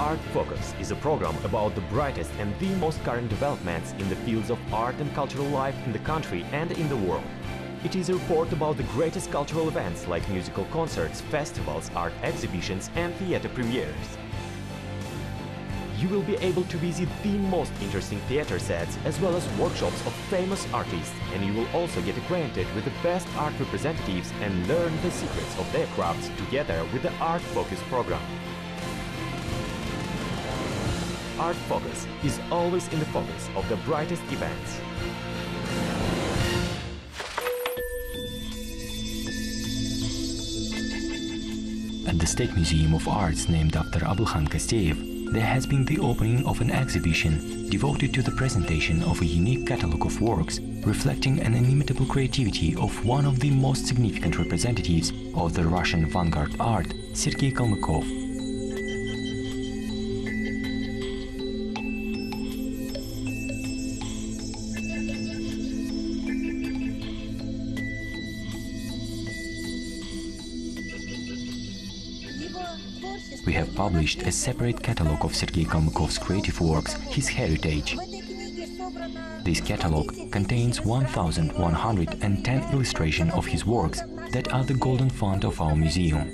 Art Focus is a program about the brightest and the most current developments in the fields of art and cultural life in the country and in the world. It is a report about the greatest cultural events like musical concerts, festivals, art exhibitions and theater premieres. You will be able to visit the most interesting theater sets as well as workshops of famous artists, and you will also get acquainted with the best art representatives and learn the secrets of their crafts together with the Art Focus program. Art Focus is always in the focus of the brightest events. At the State Museum of Arts named after Abulkhan Kosteyev, there has been the opening of an exhibition devoted to the presentation of a unique catalogue of works reflecting an inimitable creativity of one of the most significant representatives of the Russian vanguard art, Sergei Kalmykov. We have published a separate catalogue of Sergei Kalmykov's creative works, his heritage. This catalogue contains 1,110 illustrations of his works that are the golden font of our museum.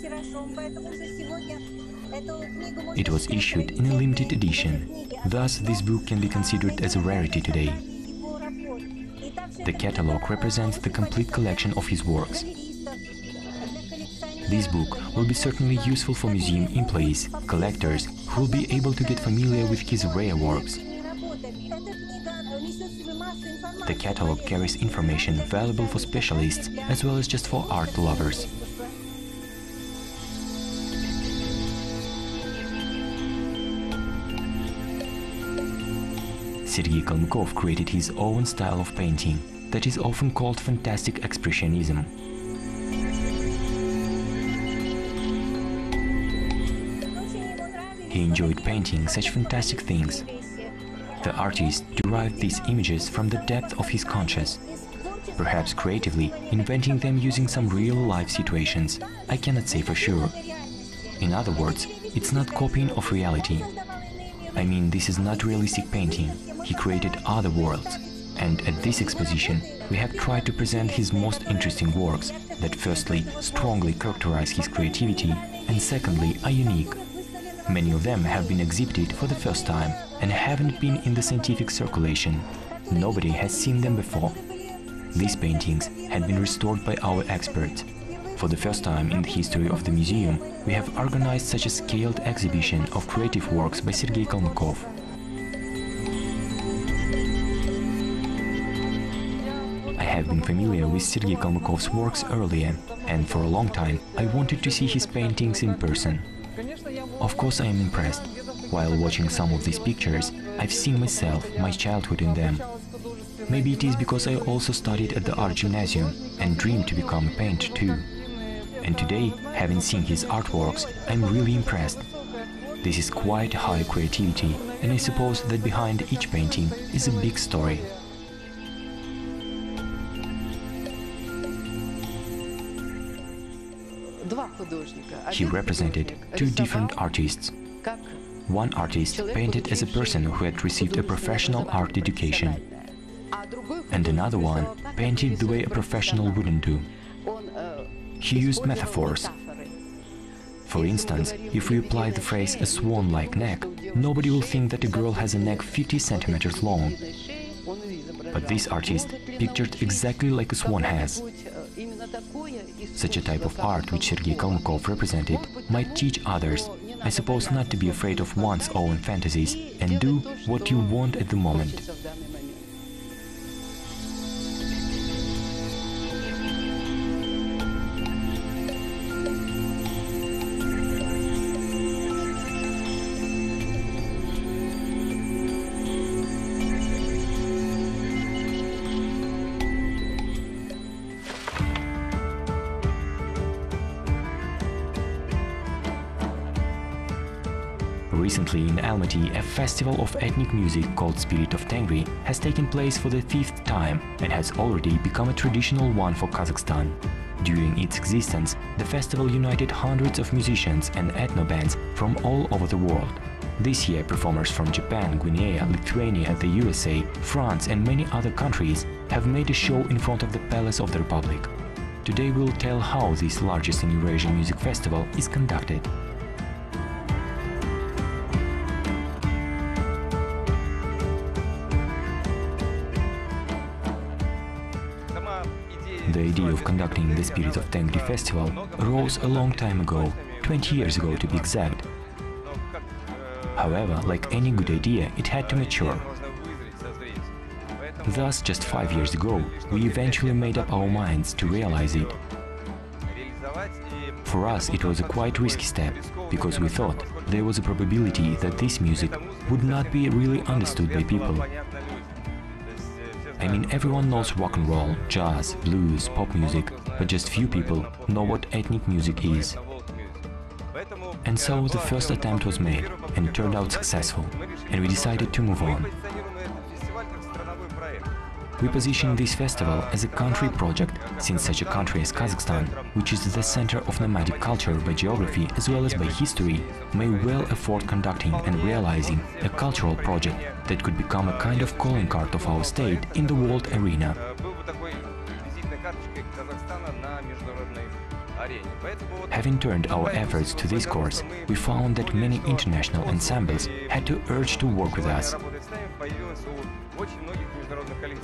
It was issued in a limited edition, thus this book can be considered as a rarity today. The catalogue represents the complete collection of his works. This book will be certainly useful for museum employees, collectors, who will be able to get familiar with his rare works. The catalogue carries information valuable for specialists as well as just for art lovers. Sergei Kalmykov created his own style of painting that is often called fantastic expressionism. He enjoyed painting such fantastic things. The artist derived these images from the depth of his conscience, perhaps creatively inventing them using some real-life situations. I cannot say for sure. In other words, it's not copying of reality. I mean, this is not realistic painting. He created other worlds. And at this exposition, we have tried to present his most interesting works that firstly strongly characterize his creativity and secondly are unique. Many of them have been exhibited for the first time and haven't been in the scientific circulation. Nobody has seen them before. These paintings had been restored by our experts. For the first time in the history of the museum, we have organized such a scaled exhibition of creative works by Sergei Kalmykov. I have been familiar with Sergei Kalmykov's works earlier, and for a long time I wanted to see his paintings in person. Of course I am impressed. While watching some of these pictures, I've seen myself, my childhood in them. Maybe it is because I also studied at the art gymnasium and dreamed to become a painter too. And today, having seen his artworks, I'm really impressed. This is quite high creativity, and I suppose that behind each painting is a big story. He represented two different artists. One artist painted as a person who had received a professional art education, and another one painted the way a professional wouldn't do. He used metaphors. For instance, if we apply the phrase "a swan-like neck," nobody will think that a girl has a neck 50 centimeters long. But this artist pictured exactly like a swan has. Such a type of art which Sergei Kalmykov represented might teach others, I suppose, not to be afraid of one's own fantasies and do what you want at the moment. Recently in Almaty, a festival of ethnic music called Spirit of Tengri has taken place for the 5th time and has already become a traditional one for Kazakhstan. During its existence, the festival united hundreds of musicians and ethno bands from all over the world. This year, performers from Japan, Guinea, Lithuania, the USA, France and many other countries have made a show in front of the Palace of the Republic. Today we'll tell how this largest in Eurasian music festival is conducted. The idea of conducting the Spirit of Tengri festival arose a long time ago, 20 years ago to be exact. However, like any good idea, it had to mature. Thus, just 5 years ago, we eventually made up our minds to realize it. For us, it was a quite risky step, because we thought there was a probability that this music would not be really understood by people. I mean, everyone knows rock and roll, jazz, blues, pop music, but just few people know what ethnic music is. And so the first attempt was made, and it turned out successful, and we decided to move on. We position this festival as a country project, since such a country as Kazakhstan, which is the center of nomadic culture by geography as well as by history, may well afford conducting and realizing a cultural project that could become a kind of calling card of our state in the world arena. Having turned our efforts to this course, we found that many international ensembles had to urge to work with us.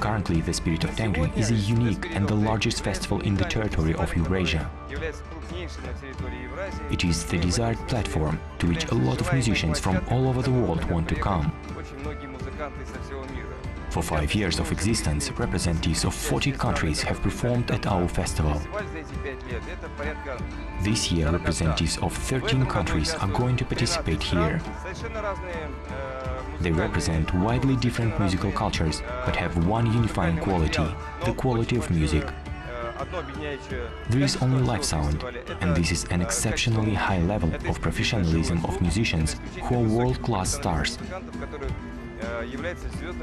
Currently, the Spirit of Tengri is a unique and the largest festival in the territory of Eurasia. It is the desired platform to which a lot of musicians from all over the world want to come. For 5 years of existence, representatives of 40 countries have performed at our festival. This year, representatives of 13 countries are going to participate here. They represent widely different musical cultures, but have one unifying quality, the quality of music. There is only live sound, and this is an exceptionally high level of professionalism of musicians who are world-class stars.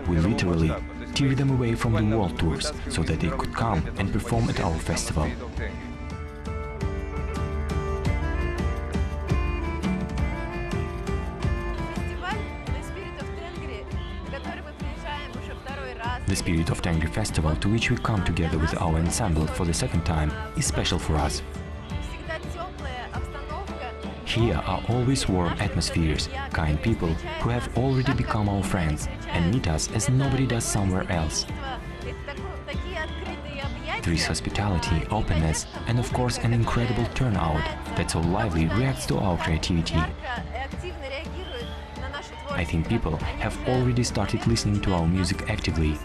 We literally tear them away from the world tours, so that they could come and perform at our festival. The Spirit of Tengri festival, to which we come together with our ensemble for the second time, is special for us. Here are always warm atmospheres, kind people who have already become our friends and meet us as nobody does somewhere else. There is hospitality, openness and of course an incredible turnout that so lively reacts to our creativity. I think people have already started listening to our music actively.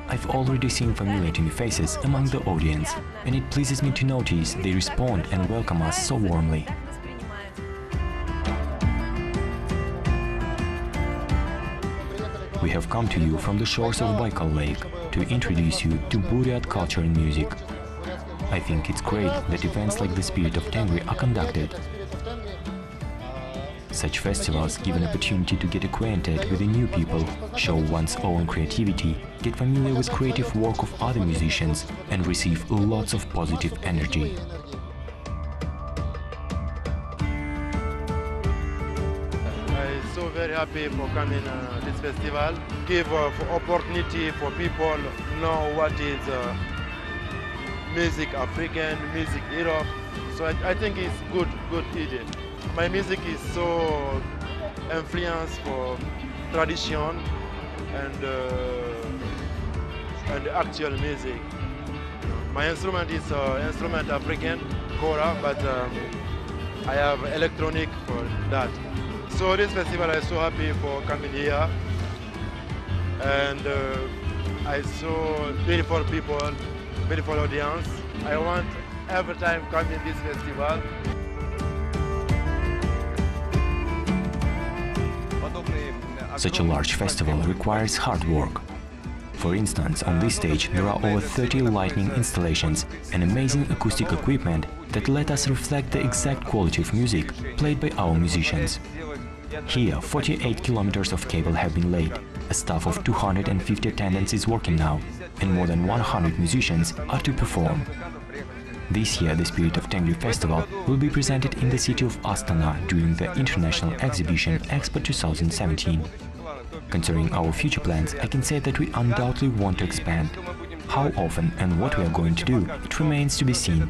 I've already seen familiar to me faces among the audience, and it pleases me to notice they respond and welcome us so warmly. We have come to you from the shores of Baikal Lake to introduce you to Buryat culture and music. I think it's great that events like the Spirit of Tengri are conducted. Such festivals give an opportunity to get acquainted with the new people, show one's own creativity, get familiar with creative work of other musicians and receive lots of positive energy. I'm so very happy for coming to this festival. Give opportunity for people know what is music African, music Europe. So I think it's good idea. My music is so influenced for tradition and actual music. My instrument is instrument African, kora, but I have electronic for that. So this festival I'm so happy for coming here, and I saw beautiful people, beautiful audience. I want every time coming this festival. Such a large festival requires hard work. For instance, on this stage there are over 30 lighting installations and amazing acoustic equipment that let us reflect the exact quality of music played by our musicians. Here, 48 kilometers of cable have been laid, a staff of 250 attendants is working now, and more than 100 musicians are to perform. This year, the Spirit of Tengri Festival will be presented in the city of Astana during the international exhibition Expo 2017. Concerning our future plans, I can say that we undoubtedly want to expand. How often and what we are going to do, it remains to be seen.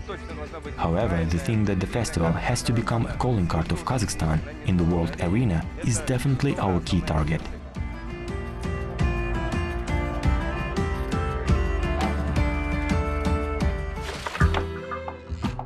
However, the thing that the festival has to become a calling card of Kazakhstan in the world arena is definitely our key target.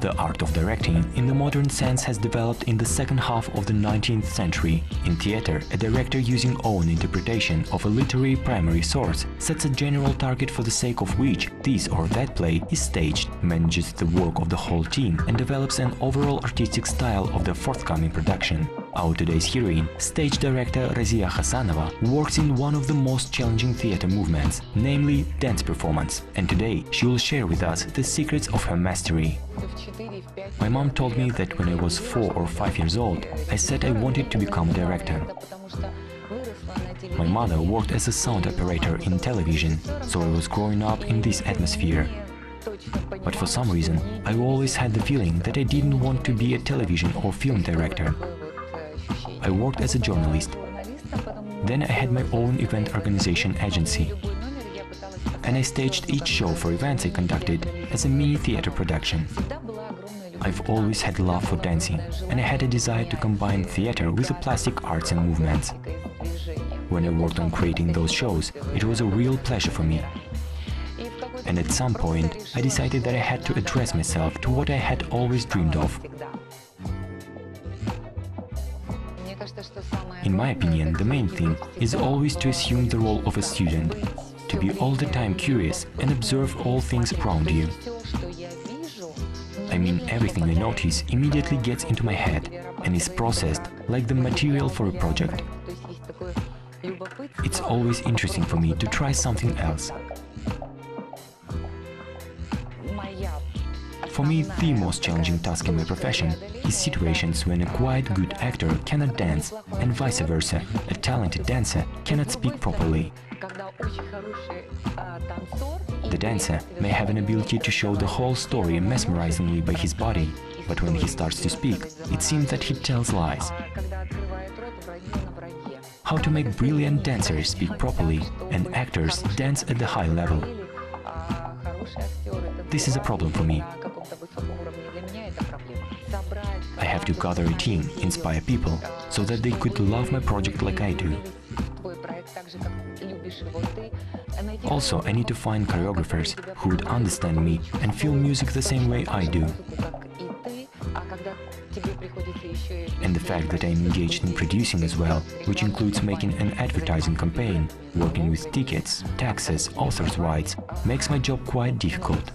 The art of directing in the modern sense has developed in the second half of the 19th century. In theater, a director using own interpretation of a literary primary source sets a general target for the sake of which this or that play is staged, manages the work of the whole team and develops an overall artistic style of the forthcoming production. Our today's heroine, stage director Razia Hasanova, works in one of the most challenging theater movements, namely dance performance, and today she will share with us the secrets of her mastery. My mom told me that when I was 4 or 5 years old, I said I wanted to become a director. My mother worked as a sound operator in television, so I was growing up in this atmosphere. But for some reason, I always had the feeling that I didn't want to be a television or film director. I worked as a journalist. Then I had my own event organization agency. And I staged each show for events I conducted as a mini theater production. I've always had love for dancing, and I had a desire to combine theater with the plastic arts and movements. When I worked on creating those shows, it was a real pleasure for me. And at some point, I decided that I had to address myself to what I had always dreamed of. In my opinion, the main thing is always to assume the role of a student, to be all the time curious and observe all things around you. I mean, everything I notice immediately gets into my head and is processed like the material for a project. It's always interesting for me to try something else. For me, the most challenging task in my profession is situations when a quite good actor cannot dance and vice versa, a talented dancer cannot speak properly. The dancer may have an ability to show the whole story mesmerizingly by his body, but when he starts to speak, it seems that he tells lies. How to make brilliant dancers speak properly and actors dance at the high level. This is a problem for me. I have to gather a team, inspire people, so that they could love my project like I do. Also, I need to find choreographers who would understand me and feel music the same way I do. And the fact that I'm engaged in producing as well, which includes making an advertising campaign, working with tickets, taxes, authors' rights, makes my job quite difficult.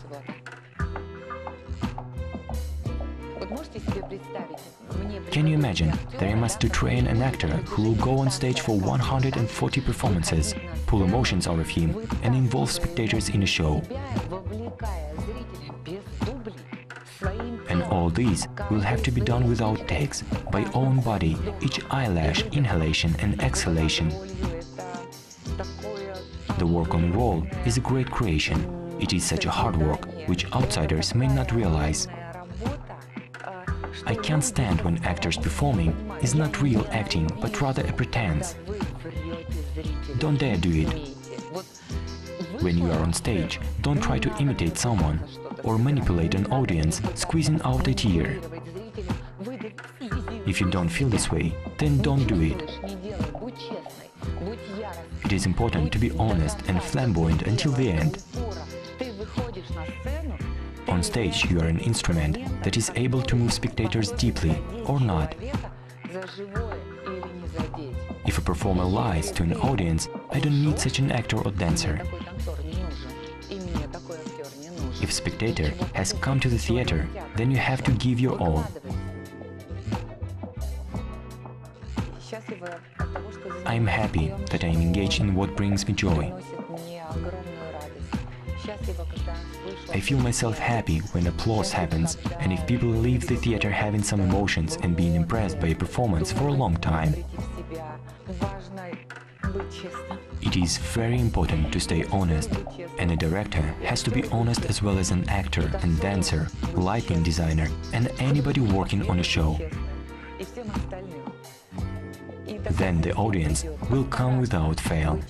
Can you imagine that I must train an actor who will go on stage for 140 performances, pull emotions out of him and involve spectators in a show? And all these will have to be done without takes, by own body, each eyelash, inhalation and exhalation. The work on role is a great creation. It is such a hard work, which outsiders may not realize. I can't stand when actors performing is not real acting, but rather a pretense. Don't dare do it. When you are on stage, don't try to imitate someone or manipulate an audience, squeezing out a tear. If you don't feel this way, then don't do it. It is important to be honest and flamboyant until the end. On stage, you are an instrument that is able to move spectators deeply or not. If a performer lies to an audience, I don't need such an actor or dancer. If a spectator has come to the theater, then you have to give your all. I am happy that I am engaged in what brings me joy. I feel myself happy when applause happens and if people leave the theater having some emotions and being impressed by a performance for a long time. it is very important to stay honest, and a director has to be honest as well as an actor and dancer, lighting designer, and anybody working on a show. Then the audience will come without fail.